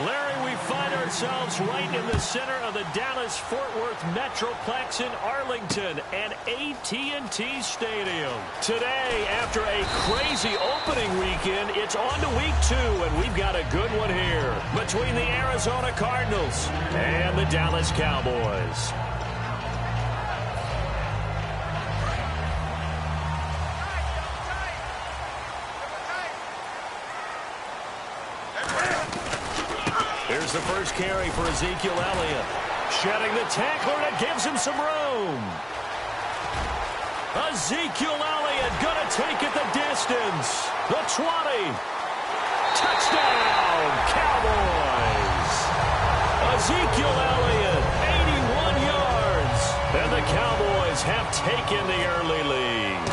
Larry, we find ourselves right in the center of the Dallas-Fort Worth Metroplex in Arlington and AT&T Stadium. Today, after a crazy opening weekend, it's on to week 2, and we've got a good one here between the Arizona Cardinals and the Dallas Cowboys. Here's the first carry for Ezekiel Elliott. Shedding the tackler, and it gives him some room. Ezekiel Elliott going to take it the distance. The 20. Touchdown, Cowboys. Ezekiel Elliott, 81 yards. And the Cowboys have taken the early lead.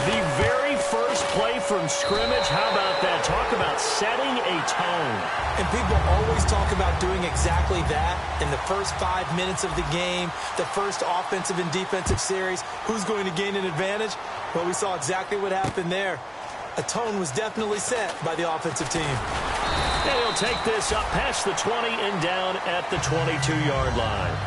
The very first play from scrimmage, how about that? Talk about setting a tone. And people always talk about doing exactly that in the first 5 minutes of the game, the first offensive and defensive series. Who's going to gain an advantage? Well, we saw exactly what happened there. A tone was definitely set by the offensive team. And he'll take this up past the 20 and down at the 22-yard line.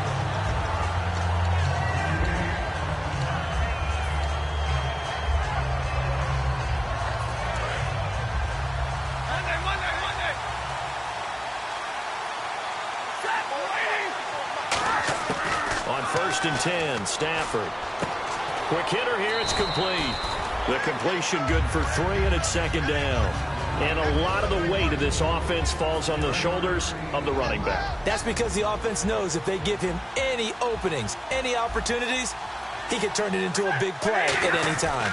On 1st and 10, Stafford. Quick hitter here, it's complete. The completion good for 3, and it's 2nd down. And a lot of the weight of this offense falls on the shoulders of the running back. That's because the offense knows if they give him any openings, any opportunities, he can turn it into a big play at any time.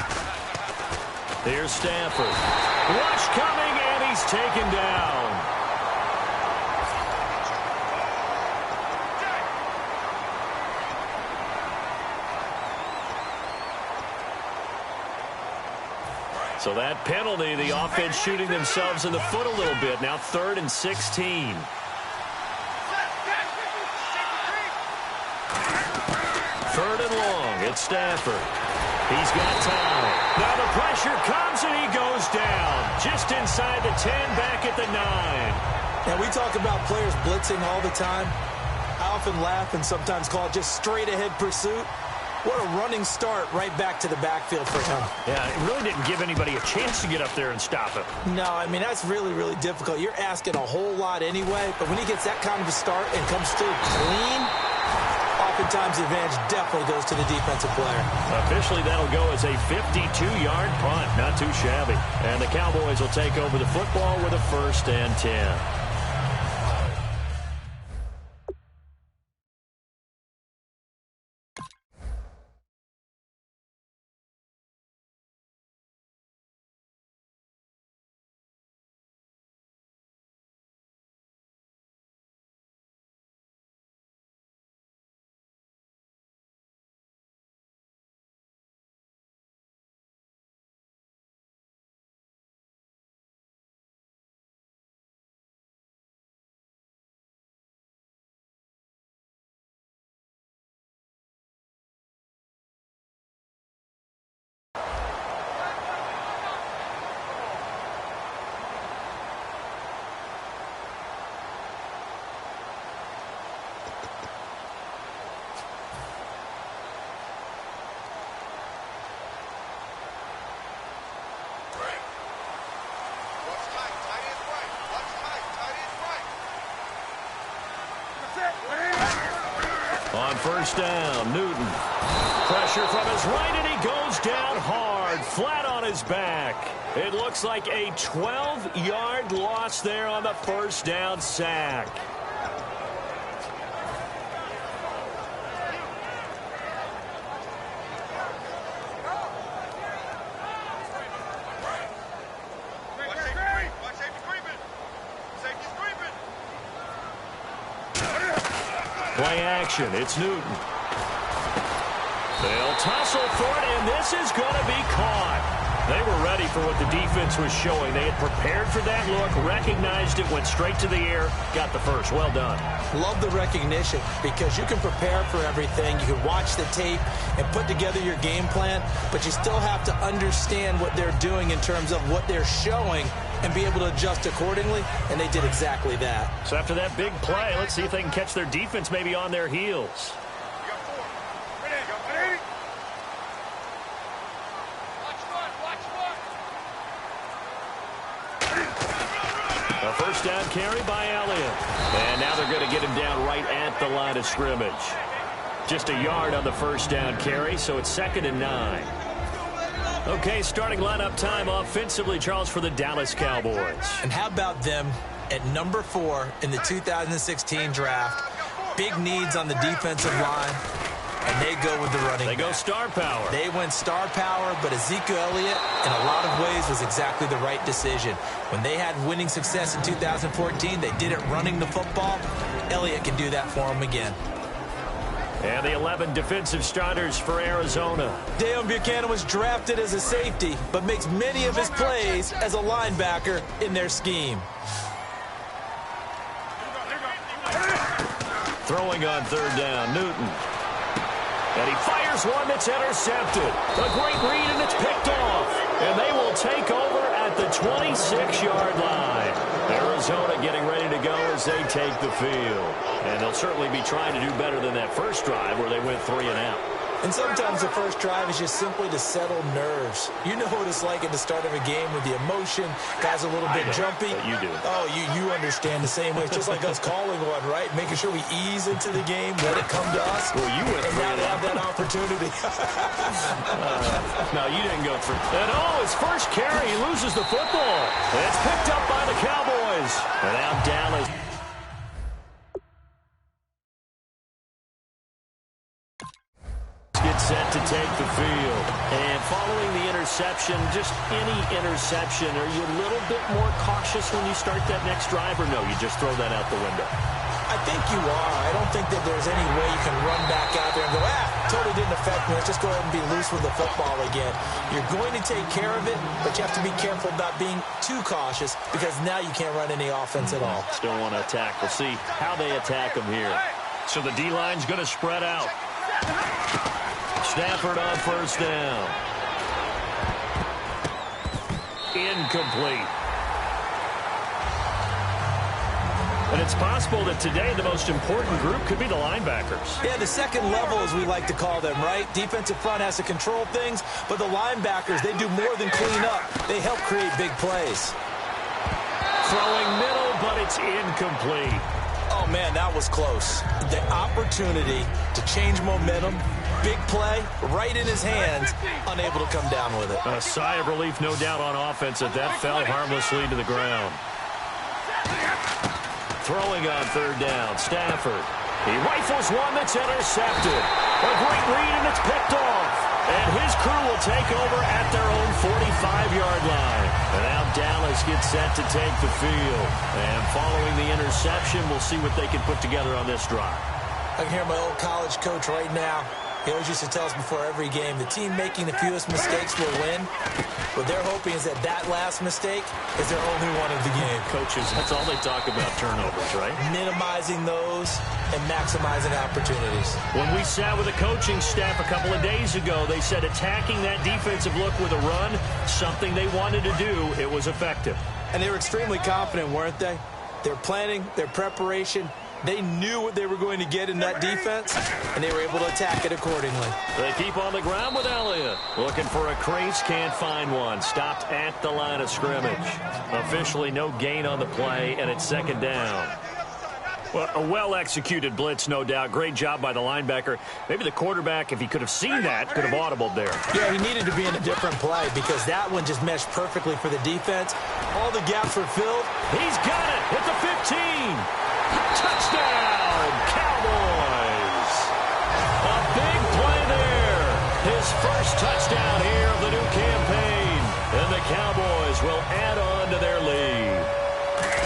Here's Stafford. Rush coming, and he's taken down. So that penalty, the offense shooting themselves in the foot a little bit. Now 3rd and 16. 3rd and long. It's Stafford. He's got time. Now the pressure comes and he goes down. Just inside the 10, back at the 9. Now we talk about players blitzing all the time. I often laugh and sometimes call it just straight ahead pursuit. What a running start right back to the backfield for him. Yeah, it really didn't give anybody a chance to get up there and stop him. No, I mean, that's really, really difficult. You're asking a whole lot anyway, but when he gets that kind of a start and comes through clean, oftentimes the advantage definitely goes to the defensive player. Officially, that'll go as a 52-yard punt. Not too shabby. And the Cowboys will take over the football with a 1st and 10. On 1st down, Newton. Pressure from his right, and he goes down hard, flat on his back. It looks like a 12-yard loss there on the 1st down sack. Play action. It's Newton. They'll tussle for it, and this is going to be caught. They were ready for what the defense was showing. They had prepared for that look, recognized it, went straight to the air, got the first. Well done. Love the recognition because you can prepare for everything. You can watch the tape and put together your game plan, but you still have to understand what they're doing in terms of what they're showing and be able to adjust accordingly, and they did exactly that. So after that big play, let's see if they can catch their defense maybe on their heels. A first down carry by Elliott. And now they're going to get him down right at the line of scrimmage. Just a yard on the first down carry, so it's 2nd and 9. Okay, starting lineup time offensively, Charles, for the Dallas Cowboys. And how about them at number 4 in the 2016 draft? Big needs on the defensive line, and they go with the running back. They go star power. They went star power, but Ezekiel Elliott, in a lot of ways, was exactly the right decision. When they had winning success in 2014, they did it running the football. Elliott can do that for them again. And the 11 defensive starters for Arizona. Deion Buchanan was drafted as a safety, but makes many of his plays as a linebacker in their scheme. Throwing on 3rd down, Newton. And he fires one that's intercepted. A great read, and it's picked off. And they will take over at the 26-yard line. Arizona getting ready to go as they take the field. And they'll certainly be trying to do better than that first drive where they went 3 and out. And sometimes the first drive is just simply to settle nerves. You know what it's like at the start of a game with the emotion. Guys a little bit jumpy. You do. Oh, you understand the same way. It's just like us calling one, right? Making sure we ease into the game, let it come to us. Well, you went and now they have that opportunity. No, you didn't go through. And his first carry, he loses the football. And it's picked up by the Cowboys. And now Dallas. Get set to take the field. And following the interception, just any interception, are you a little bit more cautious when you start that next drive, or no, you just throw that out the window? I think you are. I don't think that there's any way you can run back out there and go, totally didn't affect me. Let's just go ahead and be loose with the football again. You're going to take care of it, but you have to be careful about being too cautious because now you can't run any offense at all. Still want to attack. We'll see how they attack them here. So the D-line's going to spread out. Stafford on first down. Incomplete. And it's possible that today the most important group could be the linebackers. Yeah, the second level, as we like to call them, right? Defensive front has to control things, but the linebackers, they do more than clean up. They help create big plays. Throwing middle, but it's incomplete. Oh, man, that was close. The opportunity to change momentum, big play, right in his hands, unable to come down with it. A sigh of relief, no doubt, on offense that fell harmlessly to the ground. Throwing on 3rd down, Stafford. He rifles one that's intercepted. A great read, and it's picked off. And his crew will take over at their own 45-yard line. And now Dallas gets set to take the field. And following the interception, we'll see what they can put together on this drive. I can hear my old college coach right now. He always used to tell us before every game, the team making the fewest mistakes will win. What they're hoping is that last mistake is their only one of the game. Coaches, that's all they talk about, turnovers, right? Minimizing those and maximizing opportunities. When we sat with the coaching staff a couple of days ago, they said attacking that defensive look with a run, something they wanted to do, it was effective. And they were extremely confident, weren't they? Their planning, their preparation, they knew what they were going to get in that defense, and they were able to attack it accordingly. They keep on the ground with Elliott. Looking for a crease, can't find one. Stopped at the line of scrimmage. Officially no gain on the play, and it's 2nd down. Well, a well-executed blitz, no doubt. Great job by the linebacker. Maybe the quarterback, if he could have seen that, could have audibled there. Yeah, he needed to be in a different play because that one just meshed perfectly for the defense. All the gaps were filled. He's got it at the 15. Touchdown, Cowboys. A big play there. His first touchdown here of the new campaign. And the Cowboys will add on to their lead.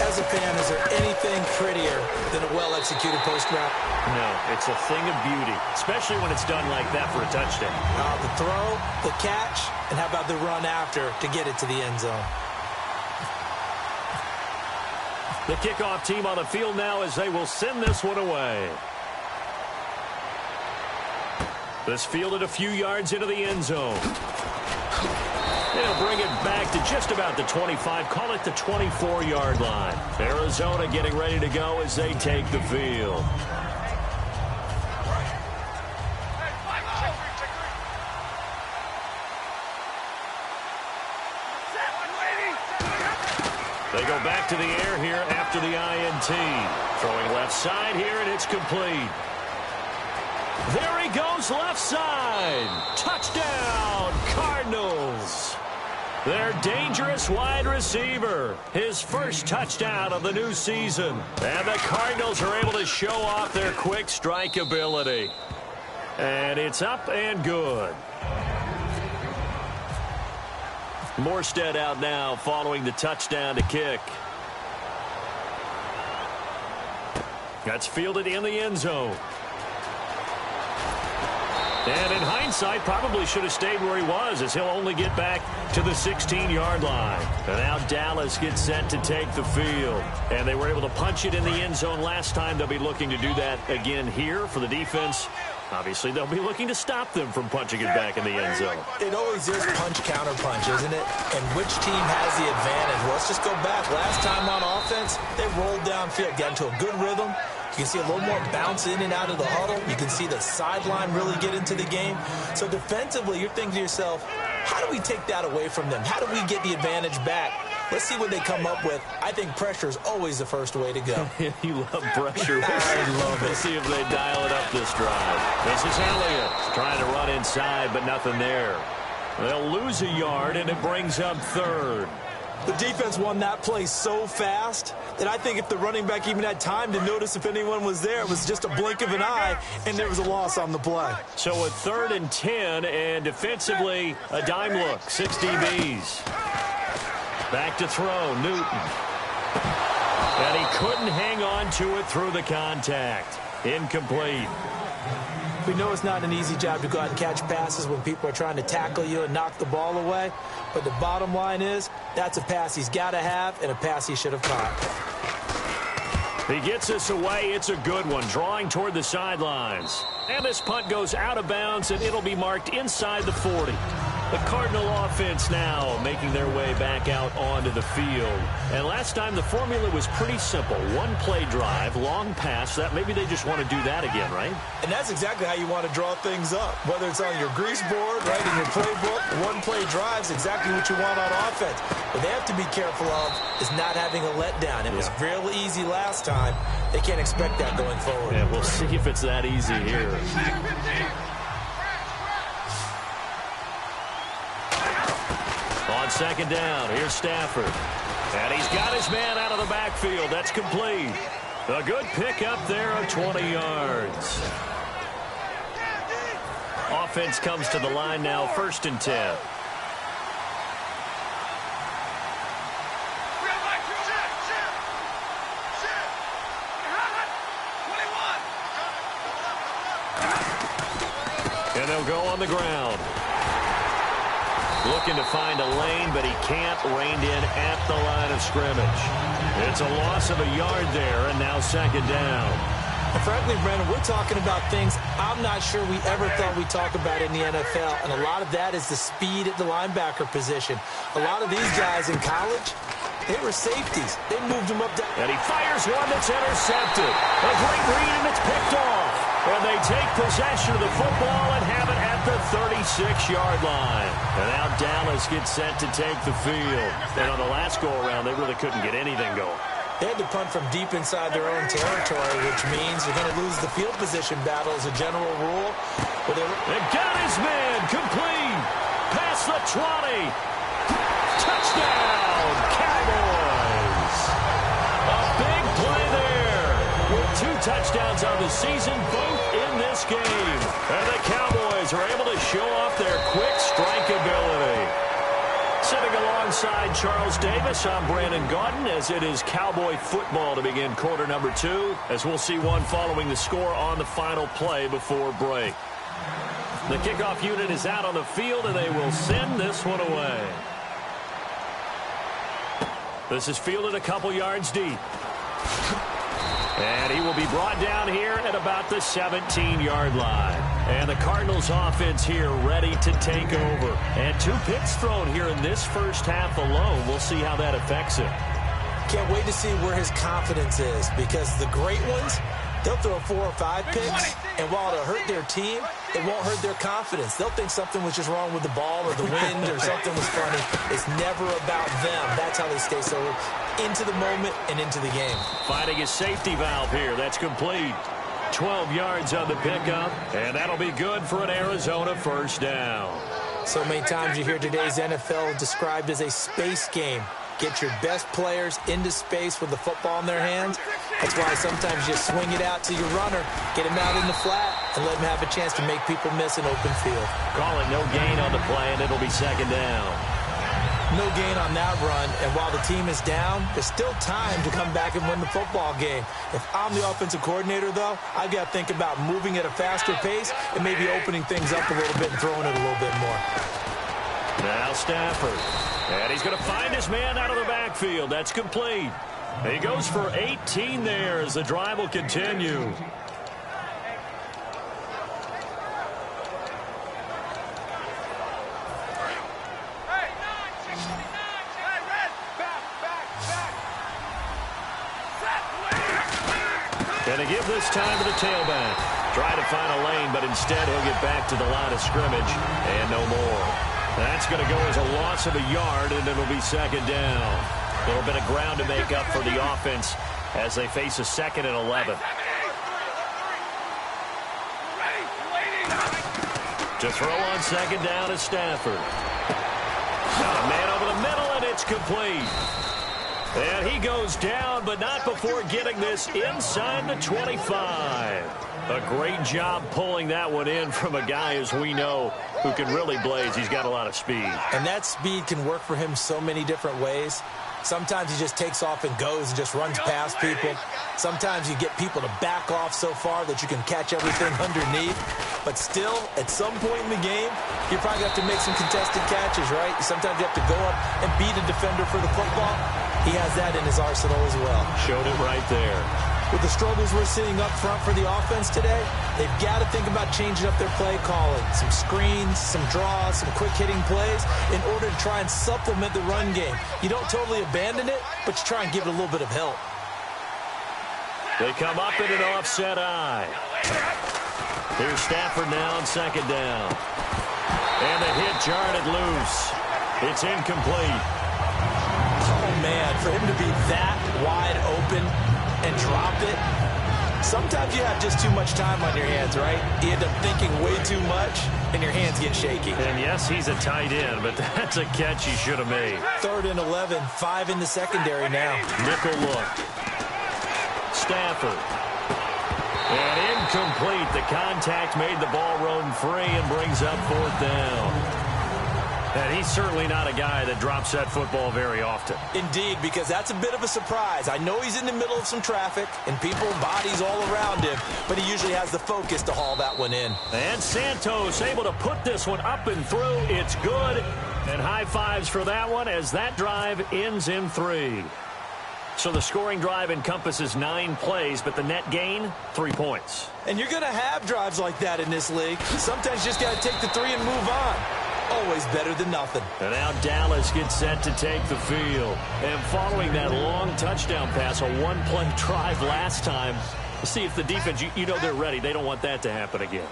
As a fan, is there anything prettier than a well-executed post route? No, it's a thing of beauty, especially when it's done like that for a touchdown. The throw, the catch, and how about the run after to get it to the end zone? The kickoff team on the field now as they will send this one away. This fielded a few yards into the end zone. They'll bring it back to just about the 25, call it the 24-yard line. Arizona getting ready to go as they take the field. They go back to the air here after the INT. Throwing left side here, and it's complete. There he goes left side. Touchdown, Cardinals. Their dangerous wide receiver. His first touchdown of the new season. And the Cardinals are able to show off their quick strike ability. And it's up and good. Morstead out now following the touchdown to kick. That's fielded in the end zone. And in hindsight, probably should have stayed where he was, as he'll only get back to the 16-yard line. And now Dallas gets set to take the field. And they were able to punch it in the end zone last time. They'll be looking to do that again here for the defense. Obviously, they'll be looking to stop them from punching it back in the end zone. It always is punch-counter-punch, isn't it? And which team has the advantage? Well, let's just go back. Last time on offense, they rolled downfield, got into a good rhythm. You can see a little more bounce in and out of the huddle. You can see the sideline really get into the game. So defensively, you're thinking to yourself, how do we take that away from them? How do we get the advantage back? Let's see what they come up with. I think pressure is always the first way to go. You love pressure. I love it. Let's see if they dial it up this drive. This is Elliott trying to run inside, but nothing there. They'll lose a yard, and it brings up third. The defense won that play so fast that I think if the running back even had time to notice if anyone was there, it was just a blink of an eye, and there was a loss on the play. So a 3rd and 10, and defensively, a dime look. 6 DBs. Back to throw, Newton. And he couldn't hang on to it through the contact. Incomplete. We know it's not an easy job to go out and catch passes when people are trying to tackle you and knock the ball away. But the bottom line is, that's a pass he's got to have and a pass he should have caught. He gets this away. It's a good one, drawing toward the sidelines. And this punt goes out of bounds, and it'll be marked inside the 40. The Cardinal offense now making their way back out onto the field. And last time the formula was pretty simple. One play drive, long pass. That maybe they just want to do that again, right? And that's exactly how you want to draw things up. Whether it's on your grease board, right, in your playbook, one play drive is exactly what you want on offense. What they have to be careful of is not having a letdown. It was real easy last time. They can't expect that going forward. Yeah, we'll see if it's that easy here. On 2nd down, here's Stafford. And he's got his man out of the backfield. That's complete. A good pickup there of 20 yards. Offense comes to the line now, 1st and 10. And they'll go on the ground. Looking to find a lane, but he can't. Reined in at the line of scrimmage. It's a loss of a yard there, and now 2nd down. And frankly, Brandon, we're talking about things I'm not sure we ever thought we'd talk about in the NFL, and a lot of that is the speed at the linebacker position. A lot of these guys in college, they were safeties. They moved them up. And he fires one that's intercepted. A great read, and it's picked off. And they take possession of the football and have it at the 36-yard line. And now Dallas gets set to take the field. And on the last go-around, they really couldn't get anything going. They had to punt from deep inside their own territory, which means you're going to lose the field position battle as a general rule. But they got his man complete. Past the 20. Touchdown, Cowboys. A big play there. With 2 touchdowns on the season, both in this game. And the Cowboys are able to show off their quick strike ability. Sitting alongside Charles Davis, I'm Brandon Gaudin, as it is Cowboy football to begin quarter number 2, as we'll see one following the score on the final play before break. The kickoff unit is out on the field, and they will send this one away. This is fielded a couple yards deep. And he will be brought down here at about the 17-yard line. And the Cardinals offense here ready to take over. And 2 picks thrown here in this first half alone. We'll see how that affects him. Can't wait to see where his confidence is, because the great ones, they'll throw 4 or 5 picks, and while it'll hurt their team, it won't hurt their confidence. They'll think something was just wrong with the ball or the wind or something was funny. It's never about them. That's how they stay so into the moment and into the game. Finding his safety valve here. That's complete. 12 yards on the pickup, and that'll be good for an Arizona first down. So many times you hear today's NFL described as a space game. Get your best players into space with the football in their hands. That's why sometimes you swing it out to your runner, get him out in the flat, and let him have a chance to make people miss an open field. Call it no gain on the play, and it'll be second down. No gain on that run, and while the team is down, there's still time to come back and win the football game. If I'm the offensive coordinator, though, I've got to think about moving at a faster pace and maybe opening things up a little bit and throwing it a little bit more. Now Stafford. And he's going to find his man out of the backfield. That's complete. He goes for 18 there as the drive will continue. Going to give this time to the tailback. Try to find a lane, but instead he'll get back to the line of scrimmage and no more. That's going to go as a loss of a yard, and it'll be second down. A little bit of ground to make up for the offense as they face a 2nd and 11. To throw on second down is Stafford. Got a man over the middle, and it's complete. And he goes down, but not before getting this inside the 25. A great job pulling that one in from a guy, as we know, who can really blaze. He's got a lot of speed. And that speed can work for him so many different ways. Sometimes he just takes off and goes and just runs past people. Sometimes you get people to back off so far that you can catch everything underneath. But still, at some point in the game, you probably have to make some contested catches, right? Sometimes you have to go up and beat a defender for the football. He has that in his arsenal as well. Showed it right there. With the struggles we're seeing up front for the offense today, they've got to think about changing up their play calling. Some screens, some draws, some quick-hitting plays in order to try and supplement the run game. You don't totally abandon it, but you try and give it a little bit of help. They come up in an offset eye. Here's Stafford now on second down. And the hit jarred it loose. It's incomplete. Oh, man, for him to be that wide open and drop it. Sometimes you have just too much time on your hands, right? You end up thinking way too much, and your hands get shaky. And yes, he's a tight end, but that's a catch he should have made. 3rd and 11, 5 in the secondary now. Nickel look. Stafford. And incomplete. The contact made the ball roam free and brings up 4th down. And he's certainly not a guy that drops that football very often. Indeed, because that's a bit of a surprise. I know he's in the middle of some traffic and people and bodies all around him, but he usually has the focus to haul that one in. And Santos able to put this one up and through. It's good. And high fives for that one as that drive ends in 3. So the scoring drive encompasses 9 plays, but the net gain, 3 points. And you're going to have drives like that in this league. Sometimes you just got to take the 3 and move on. Always better than nothing. And now Dallas gets set to take the field. And following that long touchdown pass, a 1-play drive last time, see if the defense, you know they're ready. They don't want that to happen again.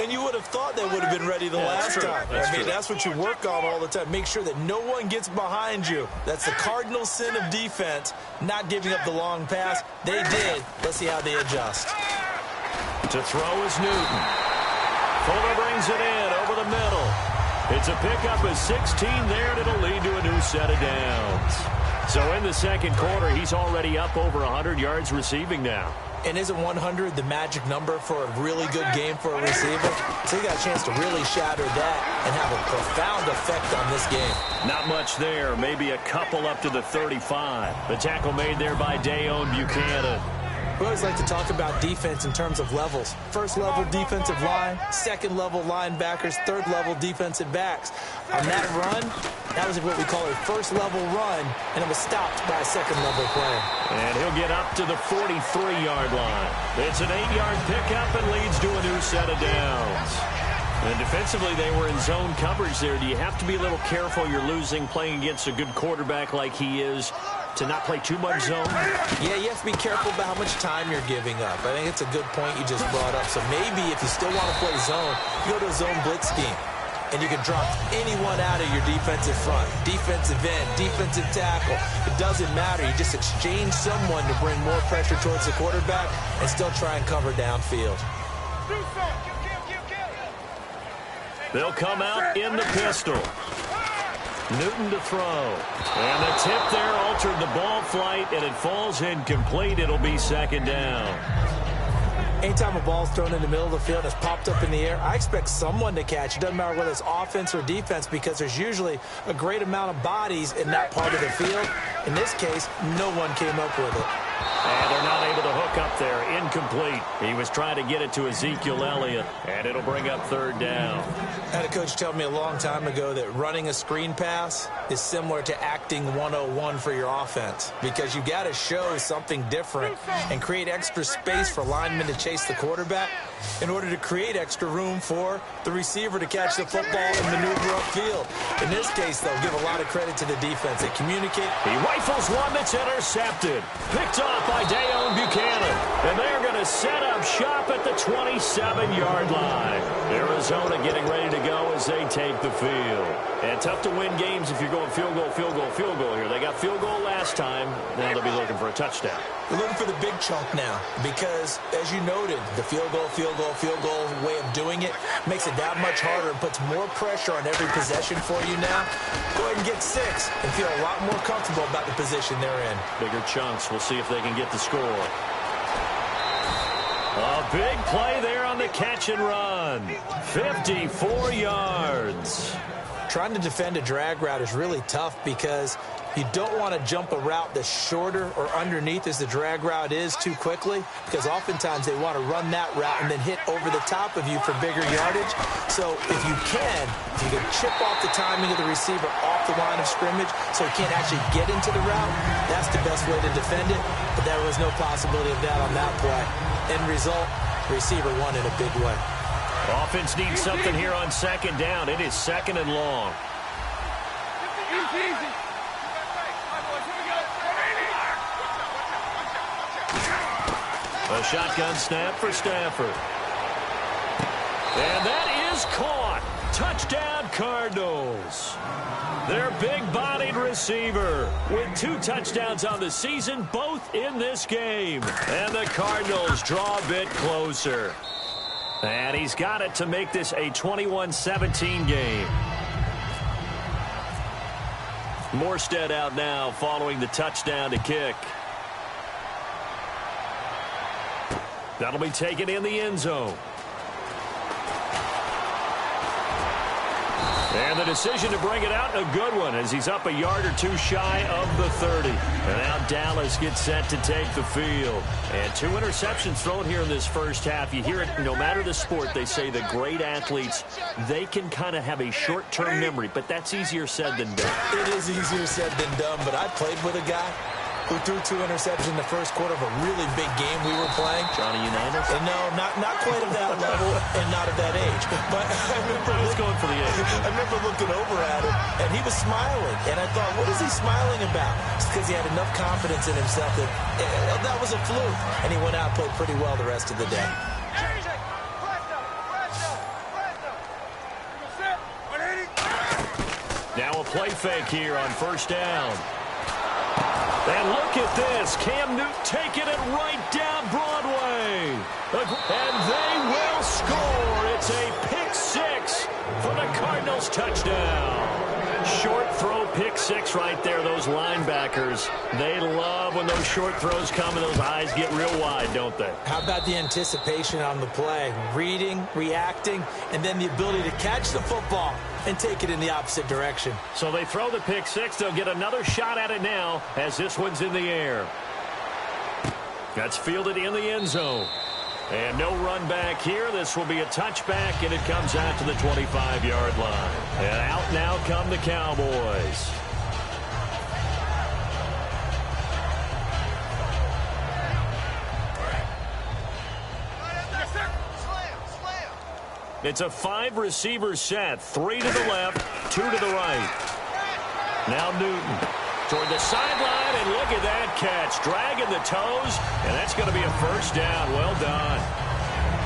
And you would have thought they would have been ready the last time. That's what you work on all the time. Make sure that no one gets behind you. That's the cardinal sin of defense, not giving up the long pass. They did. Let's see how they adjust. To throw is Newton. Fuller brings it in over the middle. It's a pickup of 16 there, and it'll lead to a new set of downs. So in the second quarter, he's already up over 100 yards receiving now. And isn't 100 the magic number for a really good game for a receiver? So he got a chance to really shatter that and have a profound effect on this game. Not much there. Maybe a couple up to the 35. The tackle made there by Dayon Buchanan. We always like to talk about defense in terms of levels. First level defensive line, second level linebackers, third level defensive backs. On that run, that was what we call a first level run, and it was stopped by a second level play. And he'll get up to the 43-yard line. It's an 8-yard pickup and leads to a new set of downs. And defensively, they were in zone coverage there. Do you have to be a little careful? You're losing playing against a good quarterback like he is, to not play too much zone? Yeah, you have to be careful about how much time you're giving up. I think it's a good point you just brought up. So maybe if you still want to play zone, you go to a zone blitz scheme. And you can drop anyone out of your defensive front, defensive end, defensive tackle. It doesn't matter. You just exchange someone to bring more pressure towards the quarterback and still try and cover downfield. They'll come out in the pistol. Newton to throw. And the tip there altered the ball flight, and it falls incomplete. It'll be second down. Anytime a ball's thrown in the middle of the field and it's popped up in the air, I expect someone to catch. It doesn't matter whether it's offense or defense, because there's usually a great amount of bodies in that part of the field. In this case, no one came up with it. And they're not able to hook up there. Incomplete. He was trying to get it to Ezekiel Elliott, and it'll bring up third down. I had a coach tell me a long time ago that running a screen pass is similar to acting 101 for your offense, because you got to show something different and create extra space for linemen to chase the quarterback in order to create extra room for the receiver to catch the football and maneuver upfield. In this case, they'll give a lot of credit to the defense. They communicate. He rifles one that's intercepted. Picked off by Dayon Buchanan. And they're going to set up shop at the 27-yard line. Arizona getting ready to go as they take the field. And tough to win games if you're going field goal, field goal, field goal here. They got field goal last time. Now they'll be looking for a touchdown. They're looking for the big chunk now because, as you noted, the field goal way of doing it makes it that much harder and puts more pressure on every possession for you now. Go ahead and get 6 and feel a lot more comfortable about the position they're in. Bigger chunks. We'll see if they can get the score. A big play there on the catch and run. 54 yards. Trying to defend a drag route is really tough because you don't want to jump a route that's shorter or underneath as the drag route is too quickly, because oftentimes they want to run that route and then hit over the top of you for bigger yardage. So if you can chip off the timing of the receiver off the line of scrimmage so he can't actually get into the route, that's the best way to defend it. But there was no possibility of that on that play. End result, receiver won in a big way. Offense needs something here on second down. It is second and long. A shotgun snap for Stafford. And that is caught. Touchdown, Cardinals. Their big-bodied receiver with 2 touchdowns on the season, both in this game. And the Cardinals draw a bit closer. And he's got it to make this a 21-17 game. Morstead out now following the touchdown to kick. That'll be taken in the end zone. And the decision to bring it out, a good one, as he's up a yard or 2 shy of the 30. And now Dallas gets set to take the field. And 2 interceptions thrown here in this first half. You hear it, no matter the sport, they say the great athletes, they can kind of have a short-term memory, but that's easier said than done. It is easier said than done, but I played with a guy who threw 2 interceptions in the first quarter of a really big game we were playing. Johnny Unitas? And no, not quite of that level and not of that age. But I was going for the age. I remember looking over at him, and he was smiling. And I thought, what is he smiling about? It's because he had enough confidence in himself that that was a fluke. And he went out and played pretty well the rest of the day. Now a play fake here on first down. And look at this. Cam Newton taking it right down Broadway. And they will score. It's a pick 6 for the Cardinals touchdown. Short throw, pick 6 right there. Those linebackers, they love when those short throws come and those eyes get real wide, don't they? How about the anticipation on the play? Reading, reacting, and then the ability to catch the football and take it in the opposite direction. So they throw the pick 6. They'll get another shot at it now as this one's in the air. That's fielded in the end zone. And no run back here. This will be a touchback, and it comes out to the 25-yard line. And out now come the Cowboys. It's a 5-receiver set. 3 to the left, 2 to the right. Now Newton toward the sideline, and look at that catch. Dragging the toes, and that's going to be a first down. Well done.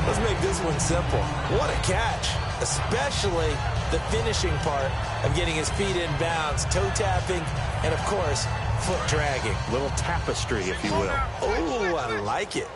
Let's make this one simple. What a catch, especially the finishing part of getting his feet in bounds, toe tapping, and, of course, foot dragging. Little tapestry, if you will. Oh, I like it.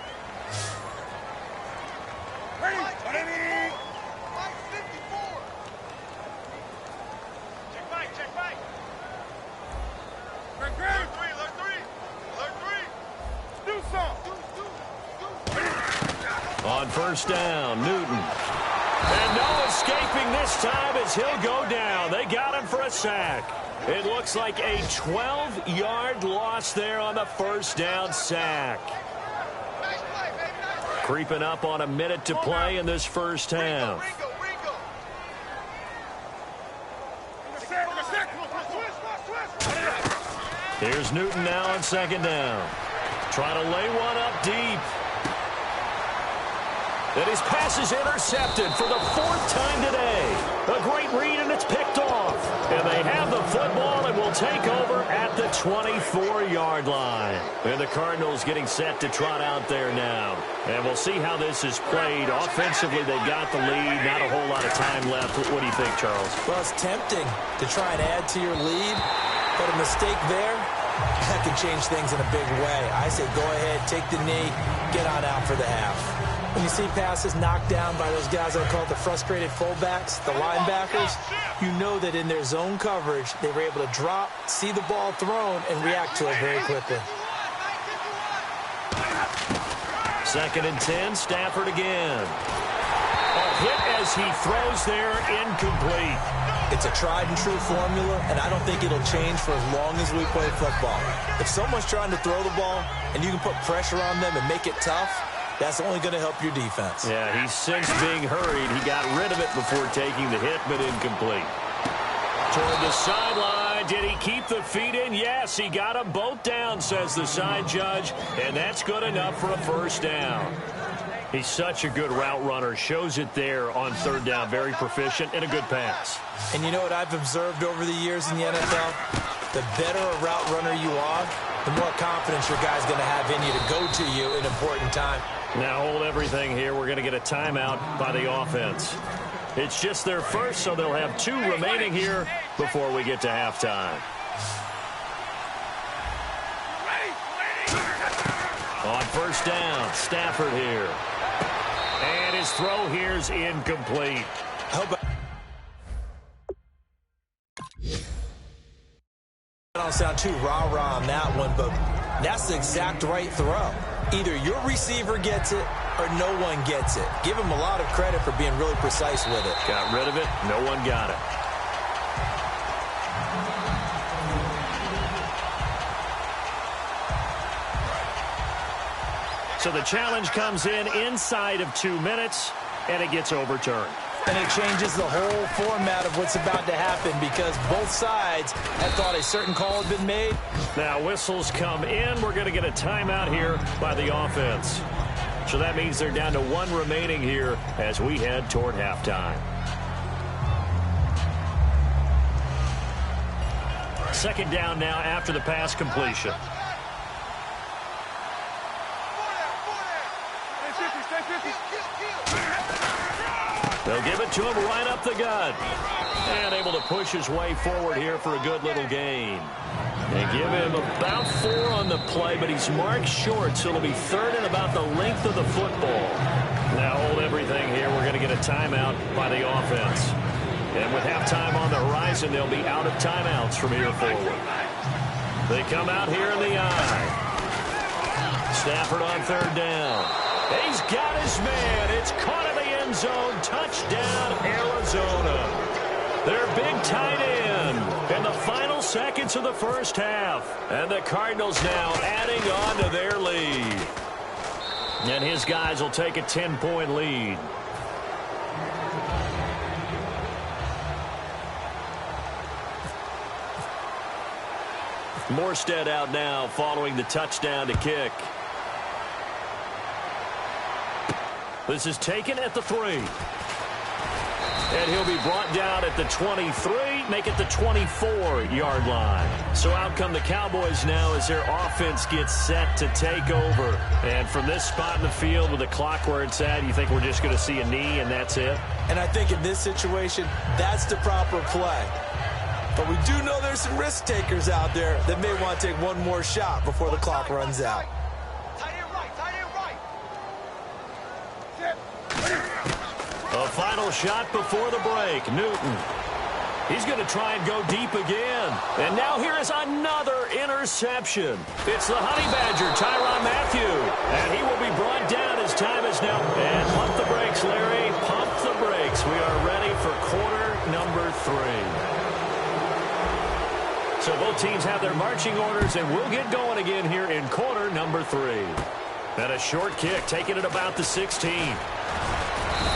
On first down, Newton. And no escaping this time as he'll go down. They got him for a sack. It looks like a 12-yard loss there on the first down sack. Creeping up on a minute to play in this first half. Here's Newton now on second down. Trying to lay one up deep. And his pass is intercepted for the 4th time today. A great read, and it's picked off. And they have the football and will take over at the 24-yard line. And the Cardinals getting set to trot out there now. And we'll see how this is played. Offensively, they've got the lead. Not a whole lot of time left. What do you think, Charles? Well, it's tempting to try and add to your lead, but a mistake there, that can change things in a big way. I say go ahead, take the knee, get on out for the half. When you see passes knocked down by those guys I call the frustrated fullbacks, the linebackers, you know that in their zone coverage, they were able to drop, see the ball thrown, and react to it very quickly. 2nd and 10, Stafford again. A hit as he throws there, incomplete. It's a tried-and-true formula, and I don't think it'll change for as long as we play football. If someone's trying to throw the ball, and you can put pressure on them and make it tough, that's only going to help your defense. Yeah, he's since being hurried. He got rid of it before taking the hit, but incomplete. Toward the sideline. Did he keep the feet in? Yes, he got them both down, says the side judge, and that's good enough for a first down. He's such a good route runner. Shows it there on 3rd down. Very proficient and a good pass. And you know what I've observed over the years in the NFL? The better a route runner you are, the more confidence your guy's going to have in you to go to you in important time. Now hold everything here. We're going to get a timeout by the offense. It's just their first, so they'll have 2 remaining here before we get to halftime. On first down, Stafford here. And his throw here's incomplete. I don't sound too rah-rah on that one, but that's the exact right throw. Either your receiver gets it or no one gets it. Give him a lot of credit for being really precise with it. Got rid of it. No one got it. So the challenge comes in inside of 2 minutes, and it gets overturned. And it changes the whole format of what's about to happen because both sides had thought a certain call had been made. Now whistles come in. We're going to get a timeout here by the offense. So that means they're down to 1 remaining here as we head toward halftime. 2nd down now after the pass completion. They'll give it to him right up the gut. And able to push his way forward here for a good little gain. They give him about 4 on the play, but he's marked short, so it'll be 3rd and about the length of the football. Now hold everything here. We're going to get a timeout by the offense. And with halftime on the horizon, they'll be out of timeouts from here forward. They come out here in the eye. Stafford on 3rd down. He's got his man. It's caught in the end zone. Touchdown, Arizona. Their big tight end in the final seconds of the first half. And the Cardinals now adding on to their lead. And his guys will take a 10-point lead. Morstead out now following the touchdown to kick. This is taken at the 3. And he'll be brought down at the 23, make it the 24-yard line. So out come the Cowboys now as their offense gets set to take over. And from this spot in the field with the clock where it's at, you think we're just going to see a knee and that's it? And I think in this situation, that's the proper play. But we do know there's some risk takers out there that may want to take one more shot before the clock runs out. A final shot before the break. Newton. He's going to try and go deep again. And now here is another interception. It's the Honey Badger, Tyrann Mathieu. And he will be brought down as time is now. And pump the brakes, Larry. Pump the brakes. We are ready for quarter number 3. So both teams have their marching orders, and we'll get going again here in quarter number 3. And a short kick, taking it about the 16.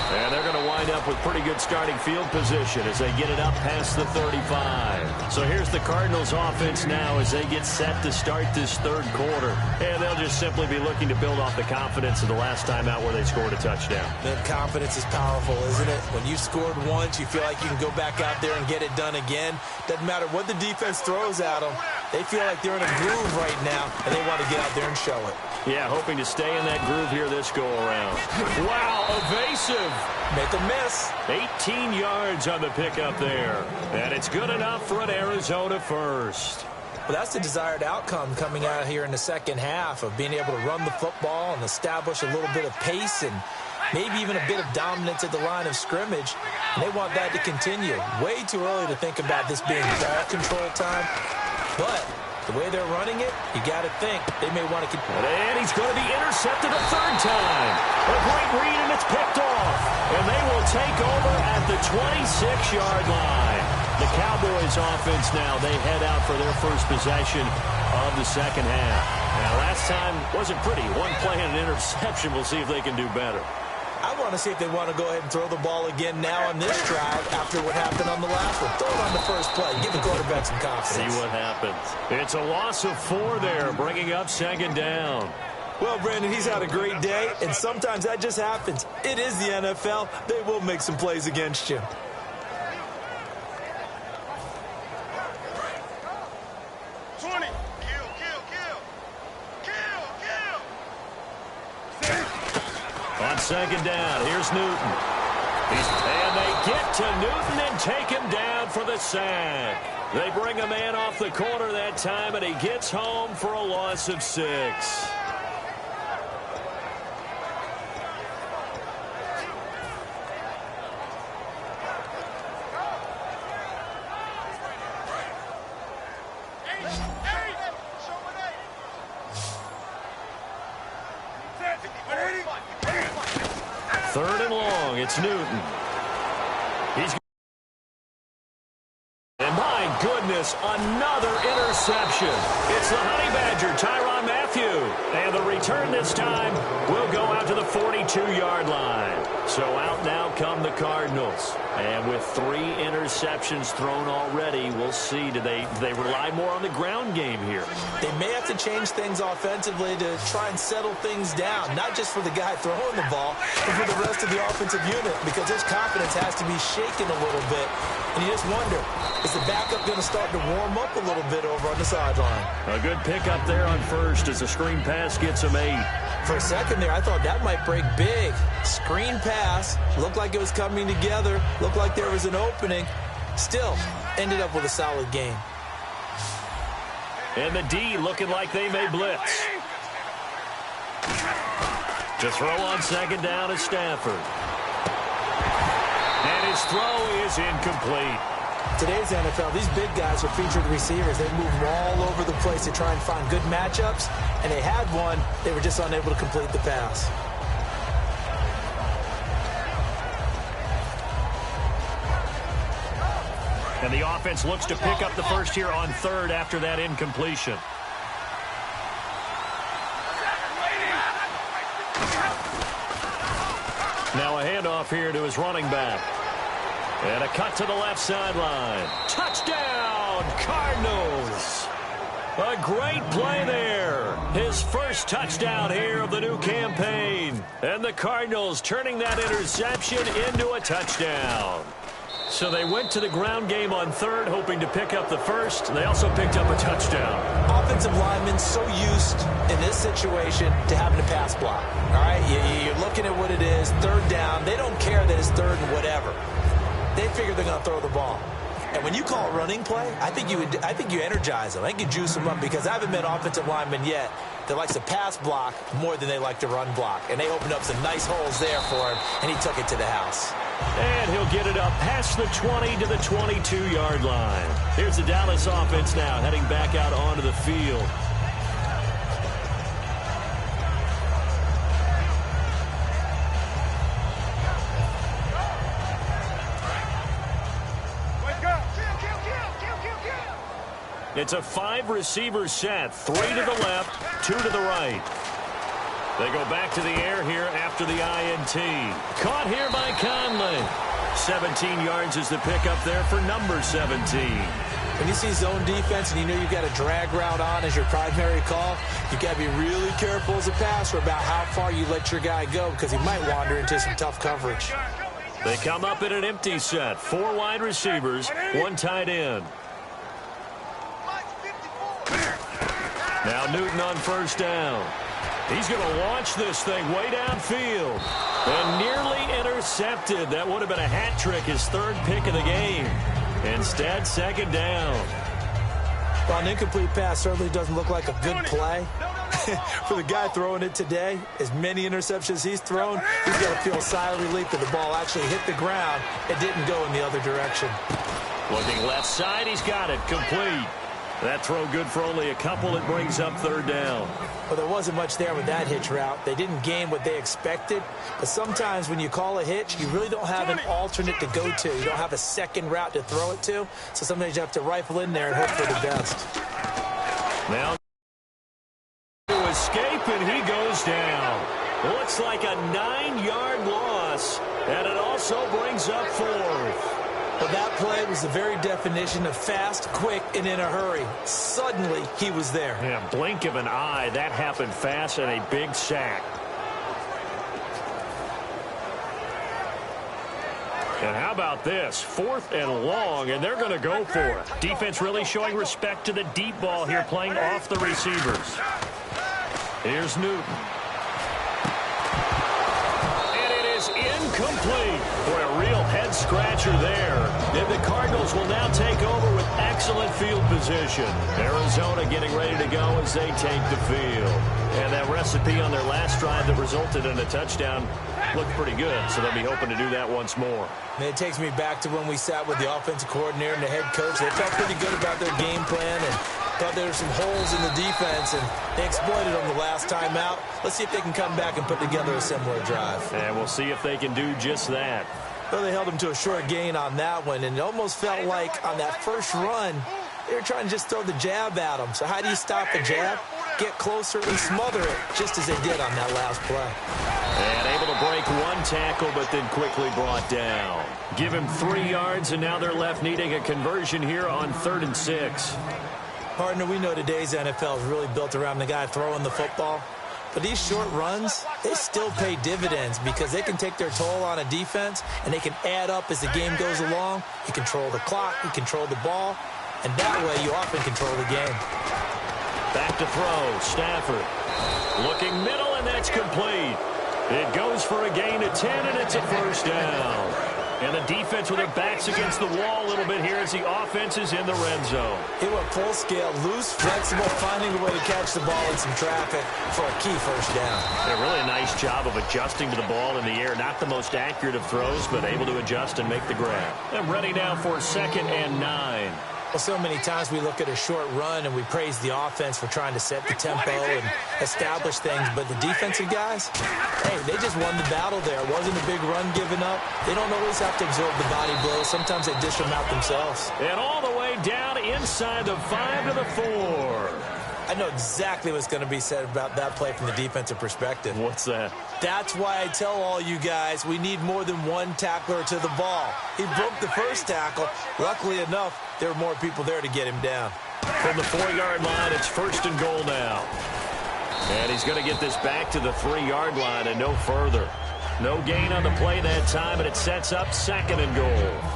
And they're going to wind up with pretty good starting field position as they get it up past the 35. So here's the Cardinals offense now as they get set to start this third quarter. And they'll just simply be looking to build off the confidence of the last time out where they scored a touchdown. Man, confidence is powerful, isn't it? When you scored once, you feel like you can go back out there and get it done again. Doesn't matter what the defense throws at them. They feel like they're in a groove right now, and they want to get out there and show it. Yeah, hoping to stay in that groove here this go-around. Wow, evasive. Make a miss. 18 yards on the pickup there. And it's good enough for an Arizona first. Well, that's the desired outcome coming out here in the second half of being able to run the football and establish a little bit of pace and maybe even a bit of dominance at the line of scrimmage. And they want that to continue. Way too early to think about this being ball control time. But the way they're running it, you got to think they may want to continue. And he's going to be intercepted a third time. A great read, and it's picked off. And they will take over at the 26-yard line. The Cowboys offense now, they head out for their first possession of the second half. Now, last time wasn't pretty. One play and an interception. We'll see if they can do better. I want to see if they want to go ahead and throw the ball again now on this drive after what happened on the last one. Throw it on the first play. Give the quarterback some confidence. See what happens. It's a loss of 4 there, bringing up second down. Well, Brandon, he's had a great day, and sometimes that just happens. It is the NFL. They will make some plays against you. On second down, here's Newton. And they get to Newton and take him down for the sack. They bring a man off the corner that time, and he gets home for a loss of 6. Third and long, it's Newton. And my goodness, another interception. It's the Honey Badger, Tyrann Mathieu. And the return this time will go out to the 42-yard line. So out now come the Cardinals. And with 3 interceptions thrown already, we'll see. Do they rely more on the ground game here? They may have to change things offensively to try and settle things down, not just for the guy throwing the ball, but for the rest of the offensive unit, because his confidence has to be shaken a little bit. And you just wonder, is the backup going to start to warm up a little bit over on the sideline? A good pickup there on first as the screen pass gets him 8. For a second there, I thought that might break big. Screen pass, looked like it was coming together, looked like there was an opening. Still, ended up with a solid game. And the D looking like they may blitz. To throw on second down is Stafford. And his throw is incomplete. Today's NFL, these big guys are featured receivers. They move all over the place to try and find good matchups, and they had one. They were just unable to complete the pass. And the offense looks to pick up the first here on third after that incompletion. Now a handoff here to his running back. And a cut to the left sideline. Touchdown, Cardinals. A great play there. His first touchdown here of the new campaign. And the Cardinals turning that interception into a touchdown. So they went to the ground game on third, hoping to pick up the first. They also picked up a touchdown. Offensive linemen so used in this situation to having to pass block. All right, you're looking at what it is, third down. They don't care that it's third and whatever. They figure they're going to throw the ball. And when you call a running play, I think you energize them. I think you juice them up, because I haven't met offensive lineman yet that likes to pass block more than they like to run block. And they opened up some nice holes there for him, and he took it to the house. And he'll get it up past the 20 to the 22-yard line. Here's the Dallas offense now heading back out onto the field. It's a 5-receiver set, 3 to the left, 2 to the right. They go back to the air here after the INT. Caught here by Conley. 17 yards is the pickup there for number 17. When you see zone defense and you know you've got a drag route on as your primary call, you've got to be really careful as a passer about how far you let your guy go, because he might wander into some tough coverage. They come up in an empty set. 4 wide receivers, 1 tight end. Now Newton on first down. He's going to launch this thing way downfield. And nearly intercepted. That would have been a hat trick, his third pick of the game. Instead, second down. Well, an incomplete pass certainly doesn't look like a good play. For the guy throwing it today, as many interceptions he's thrown, he's got to feel a sigh of relief that the ball actually hit the ground. It didn't go in the other direction. Looking left side, he's got it. Complete. That throw good for only a couple. It brings up third down. Well, there wasn't much there with that hitch route. They didn't gain what they expected. But sometimes when you call a hitch, you really don't have an alternate to go to. You don't have a second route to throw it to. So sometimes you have to rifle in there and hope for the best. Now to escape, and he goes down. Looks like a 9-yard loss. And it also brings up fourth. Well, that play was the very definition of fast, quick, and in a hurry. Suddenly, he was there. Yeah, blink of an eye. That happened fast, and a big sack. And how about this? 4th and long, and they're going to go for it. Defense really showing respect to the deep ball here, playing off the receivers. Here's Newton. Incomplete for a real head-scratcher there. And the Cardinals will now take over with excellent field position. Arizona getting ready to go as they take the field. And that recipe on their last drive that resulted in a touchdown looked pretty good, so they'll be hoping to do that once more. And it takes me back to when we sat with the offensive coordinator and the head coach. They felt pretty good about their game plan and thought there were some holes in the defense, and they exploited them the last time out. Let's see if they can come back and put together a similar drive. And we'll see if they can do just that. Well, they held them to a short gain on that one, and it almost felt like on that first run, they were trying to just throw the jab at them. So how do you stop a jab? Get closer and smother it, just as they did on that last play. And able to break one tackle, but then quickly brought down. Give him 3 yards, and now they're left needing a conversion here on 3rd and 6. Partner, we know today's NFL is really built around the guy throwing the football. But these short runs, they still pay dividends because they can take their toll on a defense, and they can add up as the game goes along. You control the clock, you control the ball, and that way you often control the game. Back to throw, Stafford. Looking middle, and that's complete. It goes for a gain of 10, and it's a first down. And the defense with their backs against the wall a little bit here as the offense is in the red zone. It went full scale, loose, flexible, finding a way to catch the ball in some traffic for a key first down. A really nice job of adjusting to the ball in the air. Not the most accurate of throws, but able to adjust and make the grab. And ready now for 2nd and 9. Well, so many times we look at a short run and we praise the offense for trying to set the tempo and establish things. But the defensive guys, hey, they just won the battle there. It wasn't a big run given up. They don't always have to absorb the body blows. Sometimes they dish them out themselves. And all the way down inside the 5 to the 4. I know exactly what's going to be said about that play from the defensive perspective. What's that? That's why I tell all you guys we need more than one tackler to the ball. He broke the first tackle. Luckily enough, there were more people there to get him down. From the 4-yard line, it's 1st and goal now. And he's going to get this back to the 3-yard line and no further. No gain on the play that time, and it sets up 2nd and goal.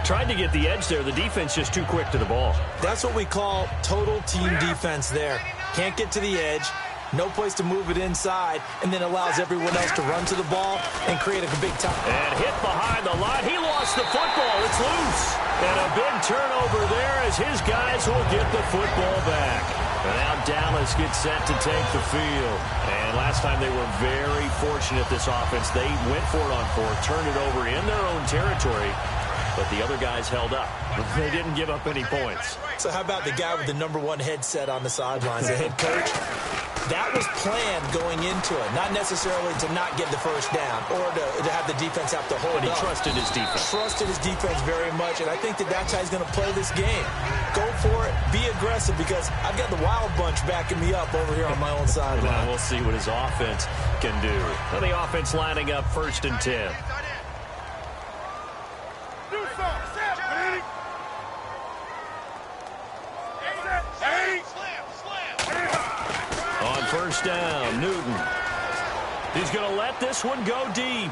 Tried to get the edge there. The defense just too quick to the ball. That's what we call total team defense there. Can't get to the edge, no place to move it inside, and then allows everyone else to run to the ball and create a big time. And hit behind the line. He lost the football. It's loose. And a big turnover there as his guys will get the football back. And now Dallas gets set to take the field. And last time they were very fortunate, this offense. They went for it on 4th, turned it over in their own territory. But the other guys held up. They didn't give up any points. So how about the guy with the #1 headset on the sidelines, the head coach? That was planned going into it, not necessarily to not get the first down or to have the defense have to hold up. But he trusted his defense. Trusted his defense very much, and I think that's how he's going to play this game. Go for it, be aggressive, because I've got the wild bunch backing me up over here on my own sideline. Now we'll see what his offense can do. Well, the offense lining up 1st and 10. On 1st down, Newton. He's going to let this one go deep.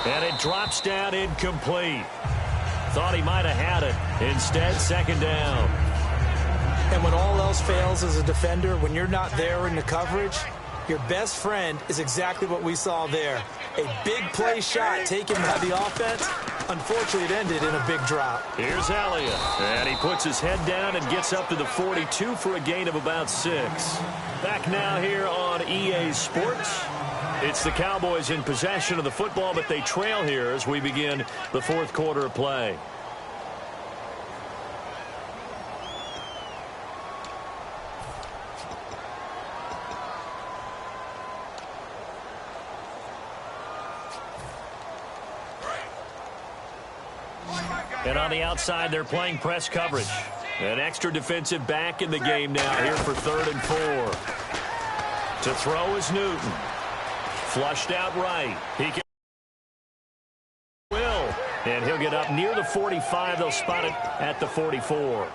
And it drops down incomplete. Thought he might have had it. Instead, 2nd down. And when all else fails as a defender, when you're not there in the coverage, your best friend is exactly what we saw there. A big play shot taken by the offense. Unfortunately, it ended in a big drop. Here's Elliott. And he puts his head down and gets up to the 42 for a gain of about 6. Back now here on EA Sports. It's the Cowboys in possession of the football, but they trail here as we begin the 4th quarter of play. And on the outside, they're playing press coverage. An extra defensive back in the game now here for 3rd and 4. To throw is Newton. Flushed out right. He can and he'll get up near the 45. They'll spot it at the 44.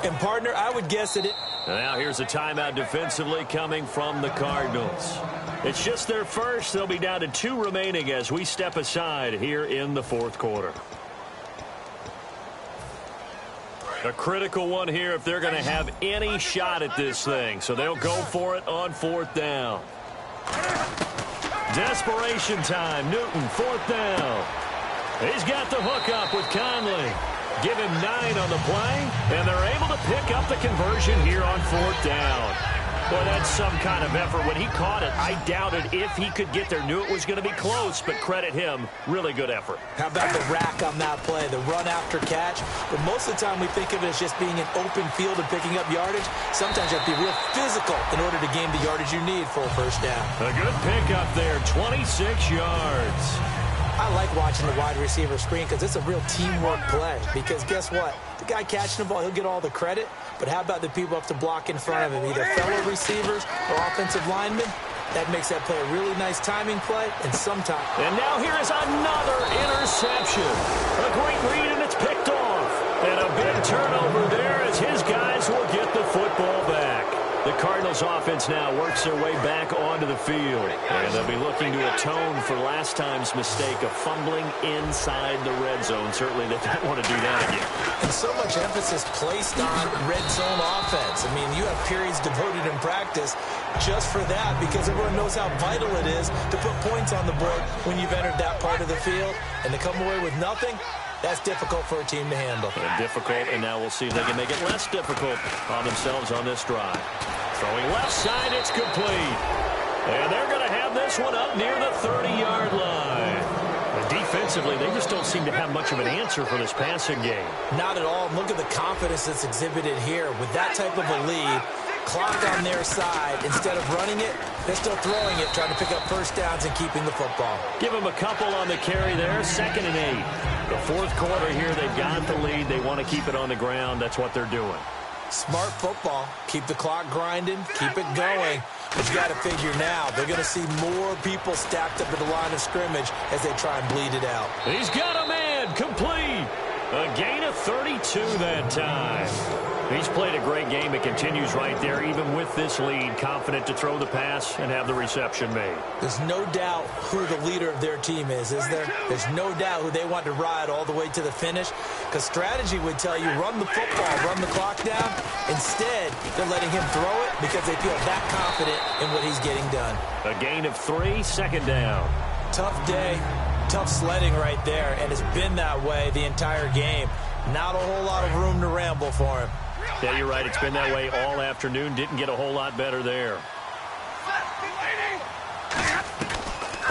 And, partner, I would guess that it... Now here's a timeout defensively coming from the Cardinals. It's just their first. They'll be down to 2 remaining as we step aside here in the 4th quarter. A critical one here if they're going to have any shot at this thing. So they'll go for it on 4th down. Desperation time. Newton, 4th down. He's got the hook up with Conley. Give him 9 on the play, and they're able to pick up the conversion here on 4th down. Boy, that's some kind of effort. When he caught it, I doubted if he could get there. Knew it was going to be close, but credit him. Really good effort. How about the rack on that play, the run after catch? But most of the time we think of it as just being an open field and picking up yardage. Sometimes you have to be real physical in order to gain the yardage you need for a first down. A good pickup there, 26 yards. I like watching the wide receiver screen because it's a real teamwork play. Because guess what? The guy catching the ball, he'll get all the credit. But how about the people up to block in front of him, either fellow receivers or offensive linemen? That makes that play a really nice timing play, and sometimes... And now here is another interception. A great read, and it's picked off. And a big turnover there as his guys will get the football back. The Cardinals offense now works their way back onto the field. And they'll be looking to atone for last time's mistake of fumbling inside the red zone. Certainly they don't want to do that again. And so much emphasis placed on red zone offense. I mean, you have periods devoted in practice just for that because everyone knows how vital it is to put points on the board when you've entered that part of the field. And to come away with nothing, that's difficult for a team to handle. Difficult, and now we'll see if they can make it less difficult on themselves on this drive. Throwing left side, it's complete. And they're going to have this one up near the 30-yard line. But defensively, they just don't seem to have much of an answer for this passing game. Not at all. Look at the confidence that's exhibited here. With that type of a lead, clock on their side, instead of running it, they're still throwing it, trying to pick up first downs and keeping the football. Give them a couple on the carry there, 2nd and 8. The 4th quarter here, they've got the lead. They want to keep it on the ground. That's what they're doing. Smart football. Keep the clock grinding. Keep it going. But you got to figure now, they're going to see more people stacked up at the line of scrimmage as they try and bleed it out. He's got a man. Complete. A gain of 32 that time. He's played a great game. It continues right there, even with this lead, confident to throw the pass and have the reception made. There's no doubt who the leader of their team is there? There's no doubt who they want to ride all the way to the finish, because strategy would tell you run the football, run the clock down. Instead, they're letting him throw it because they feel that confident in what he's getting done. A gain of 3, second down. Tough day, tough sledding right there, and it's been that way the entire game. Not a whole lot of room to ramble for him. Yeah, you're right. It's been that way all afternoon. Didn't get a whole lot better there.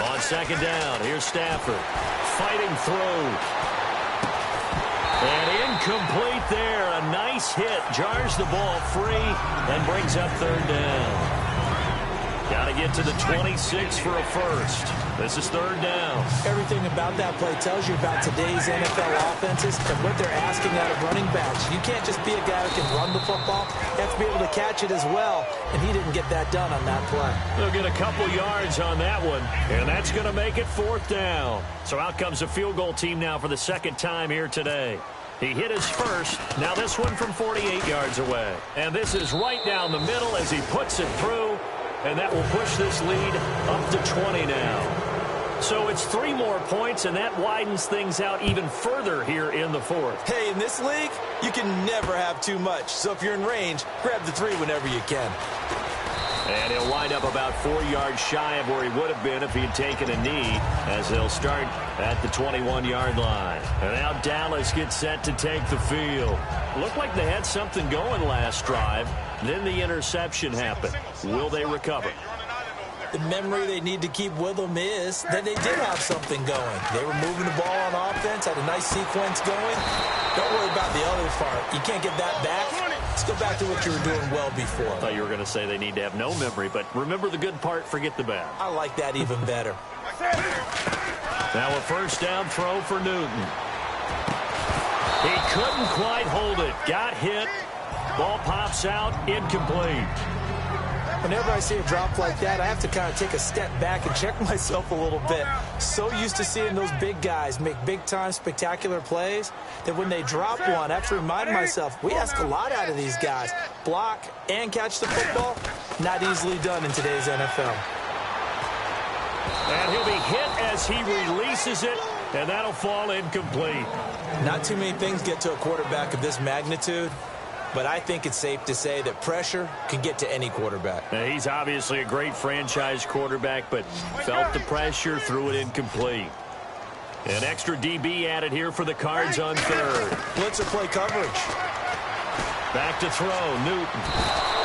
On second down, here's Stafford. Fighting through. And incomplete there. A nice hit. Jars the ball free and brings up third down. Got to get to the 26 for a first. This is third down. Everything about that play tells you about today's NFL offenses and what they're asking out of running backs. You can't just be a guy who can run the football. You have to be able to catch it as well, and he didn't get that done on that play. They'll get a couple yards on that one, and that's going to make it fourth down. So out comes a field goal team now for the second time here today. He hit his first. Now this one from 48 yards away. And this is right down the middle as he puts it through. And that will push this lead up to 20 now. So it's 3 more points, and that widens things out even further here in the fourth. Hey, in this league, you can never have too much. So if you're in range, grab the 3 whenever you can. And he'll wind up about 4 yards shy of where he would have been if he had taken a knee, as they'll start at the 21-yard line. And now Dallas gets set to take the field. Looked like they had something going last drive. Then the interception happened. Will they recover? The memory they need to keep with them is that they did have something going. They were moving the ball on offense, had a nice sequence going. Don't worry about the other part. You can't get that back. Let's go back to what you were doing well before. I thought you were going to say they need to have no memory, but remember the good part, forget the bad. I like that even better. Now a first down throw for Newton. He couldn't quite hold it. Got hit. Ball pops out, incomplete. Whenever I see a drop like that, I have to kind of take a step back and check myself a little bit. So used to seeing those big guys make big-time spectacular plays that when they drop one, I have to remind myself, we ask a lot out of these guys. Block and catch the football, not easily done in today's NFL. And he'll be hit as he releases it, and that'll fall incomplete. Not too many things get to a quarterback of this magnitude. But I think it's safe to say that pressure can get to any quarterback. Now, he's obviously a great franchise quarterback, but felt the pressure, threw it incomplete. An extra DB added here for the Cards on third. Blitzer play coverage. Back to throw, Newton.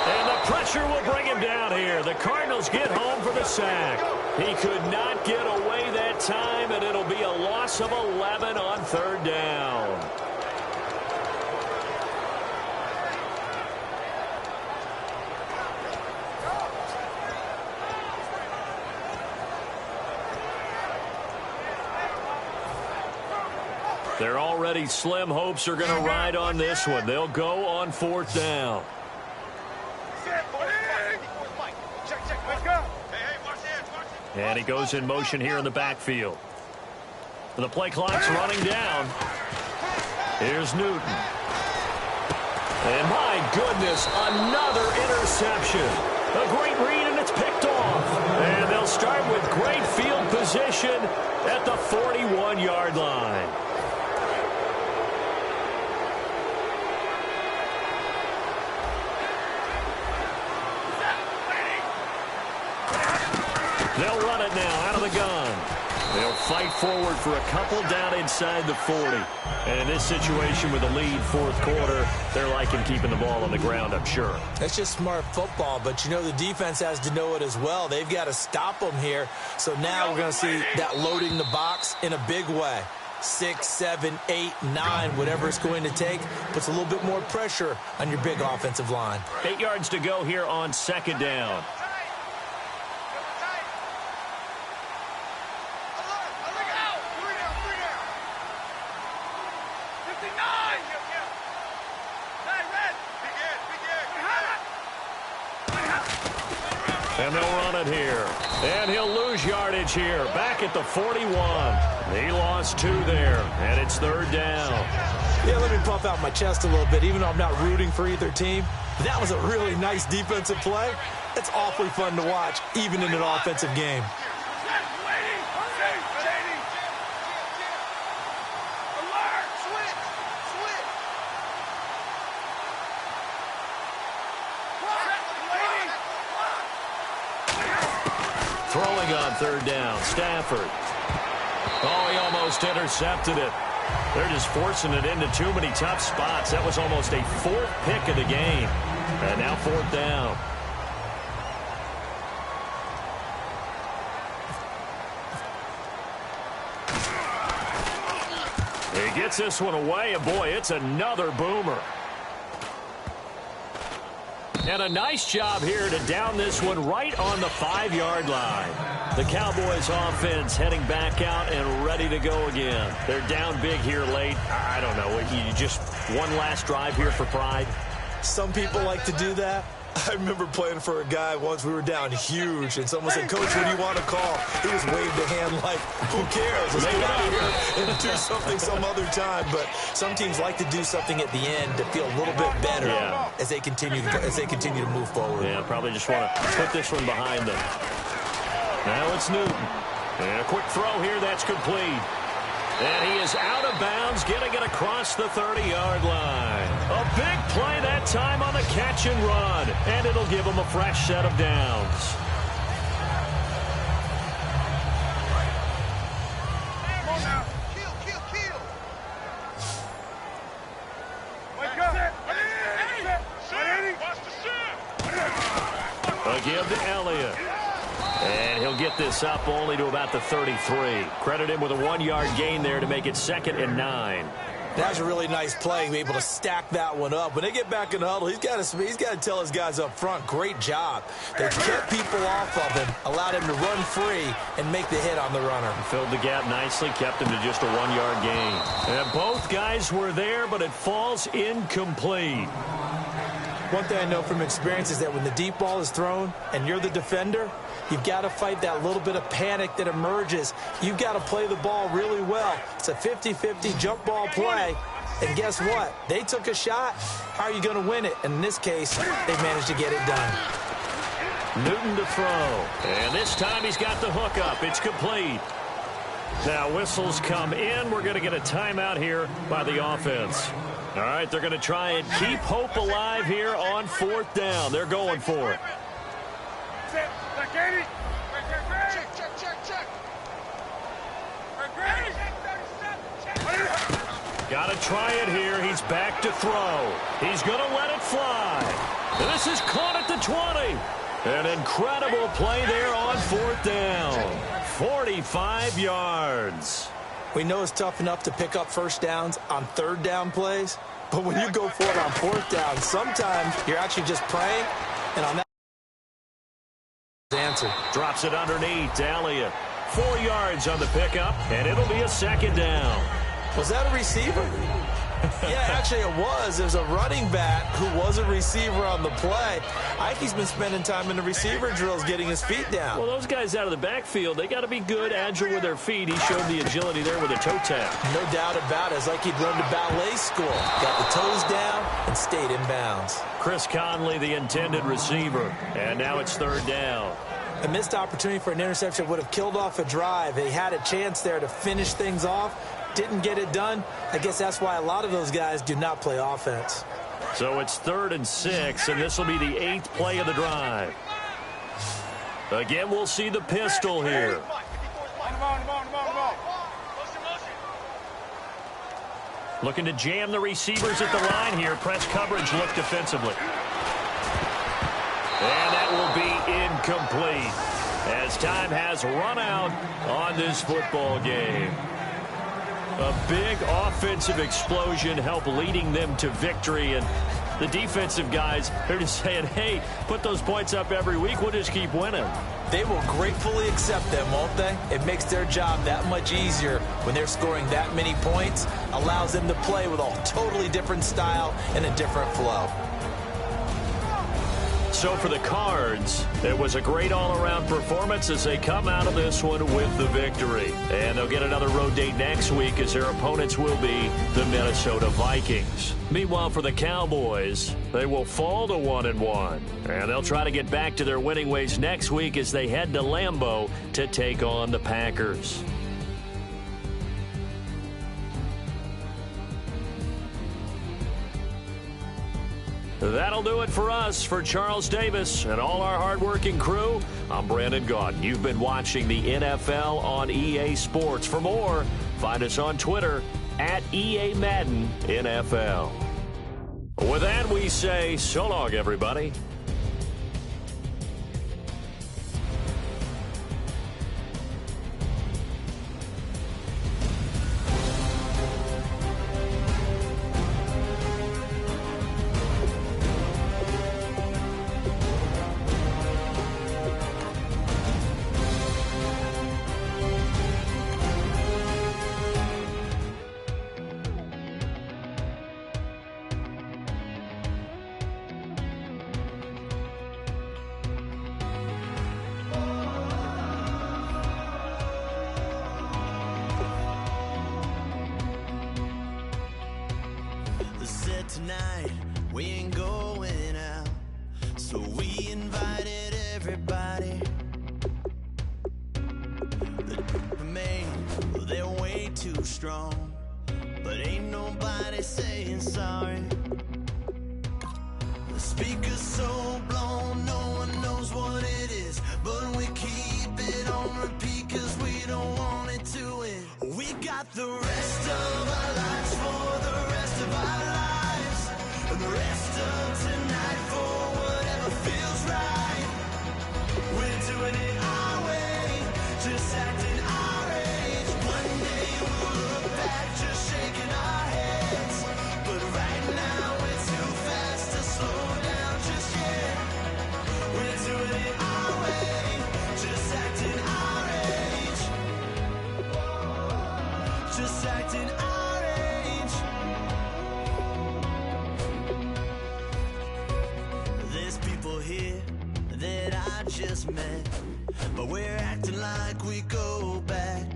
And the pressure will bring him down here. The Cardinals get home for the sack. He could not get away that time, and it'll be a loss of 11 on third down. Their already slim hopes are going to ride on this one. They'll go on fourth down. And he goes in motion here in the backfield. The play clock's running down. Here's Newton. And my goodness, another interception. A great read, and it's picked off. And they'll start with great field position at the 41-yard line. They'll run it now out of the gun. They'll fight forward for a couple down inside the 40. And in this situation with a lead fourth quarter, they're liking keeping the ball on the ground, I'm sure. That's just smart football, but you know the defense has to know it as well. They've got to stop them here. So now we're going to see that loading the box in a big way. 6, 7, 8, 9, whatever it's going to take, puts a little bit more pressure on your big offensive line. 8 yards to go here on second down. And they'll run it here. And he'll lose yardage here. Back at the 41. He lost 2 there. And it's 3rd down. Yeah, let me puff out my chest a little bit. Even though I'm not rooting for either team, that was a really nice defensive play. It's awfully fun to watch, even in an offensive game. Throwing on 3rd down, Stafford. Oh, he almost intercepted it. They're just forcing it into too many tough spots. That was almost a 4th pick of the game. And now 4th down. He gets this one away, and boy, it's another boomer. And a nice job here to down this one right on the 5-yard line. The Cowboys offense heading back out and ready to go again. They're down big here late. I don't know. You just one last drive here for pride? Some people like to do that. I remember playing for a guy once. We were down huge, and someone said, "Coach, what do you want to call?" He just waved a hand like, "Who cares? Let's get out of here and do something some other time." But some teams like to do something at the end to feel a little bit better as they continue to move forward. Yeah, probably just want to put this one behind them. Now it's Newton. And a quick throw here. That's complete. And he is out of bounds, getting it across the 30-yard line. A big play that time on the catch and run. And it'll give him a fresh set of downs. Come on now. Kill. Wake up. A give to Elliott. And he'll get this up only to about the 33. Credit him with a 1-yard gain there to make it 2nd and 9. That was a really nice play, be able to stack that one up. When they get back in the huddle, he's got to tell his guys up front, great job. They kept people off of him, allowed him to run free, and make the hit on the runner. Filled the gap nicely, kept him to just a 1-yard gain. And both guys were there, but it falls incomplete. One thing I know from experience is that when the deep ball is thrown and you're the defender, you've got to fight that little bit of panic that emerges. You've got to play the ball really well. It's a 50-50 jump ball play. And guess what? They took a shot. How are you going to win it? And in this case, they managed to get it done. Newton to throw. And this time he's got the hook up. It's complete. Now whistles come in. We're going to get a timeout here by the offense. All right, they're going to try and keep hope alive here on 4th down. They're going for it. Check. Got to try it here. He's back to throw. He's going to let it fly. And this is caught at the 20. An incredible play there on 4th down. 45 yards. We know it's tough enough to pick up first downs on 3rd down plays, but when you go for it on 4th down, sometimes you're actually just praying, and on that answer. Drops it underneath to Elliott. 4 yards on the pickup, and it'll be a 2nd down. Was that a receiver? Yeah, actually it was. There's a running back who was a receiver on the play. Ike's been spending time in the receiver drills getting his feet down. Well, those guys out of the backfield, they got to be good, agile with their feet. He showed the agility there with a toe tap. No doubt about it. It's like he'd run to ballet school. Got the toes down and stayed in bounds. Chris Conley, the intended receiver. And now it's 3rd down. A missed opportunity for an interception would have killed off a drive. They had a chance there to finish things off. Didn't get it done. I guess that's why a lot of those guys do not play offense. So it's 3rd and 6, and this will be the 8th play of the drive. Again, we'll see the pistol here. Looking to jam the receivers at the line here. Press coverage look defensively. And that will be incomplete as time has run out on this football game. A big offensive explosion helped leading them to victory, and the defensive guys, they're just saying, hey, put those points up every week, we'll just keep winning. They will gratefully accept them, won't they? It makes their job that much easier when they're scoring that many points, allows them to play with a totally different style and a different flow. So for the Cards, it was a great all-around performance as they come out of this one with the victory. And they'll get another road date next week as their opponents will be the Minnesota Vikings. Meanwhile, for the Cowboys, they will fall to 1-1. And they'll try to get back to their winning ways next week as they head to Lambeau to take on the Packers. That'll do it for us. For Charles Davis and all our hardworking crew, I'm Brandon Gaudin. You've been watching the NFL on EA Sports. For more, find us on Twitter at EA Madden NFL. With that, we say so long, everybody. Tonight we ain't going out, so we invited everybody. The main, they're way too strong, but ain't nobody saying sorry. The speaker's so blown, no one knows what it is, but we keep it on repeat 'cause we don't want it to end. We got the rest of our lives for the rest of our lives. And the rest of tonight for whatever feels right. We're doing it our way, just acting our age. One day we'll look back just shaking our heads, but right now we're too fast to slow down just yet. We're doing it our way, just acting our age. Just acting our age. Here that I just met, but we're acting like we go back.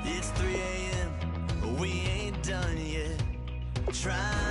It's 3 a.m., but we ain't done yet. Try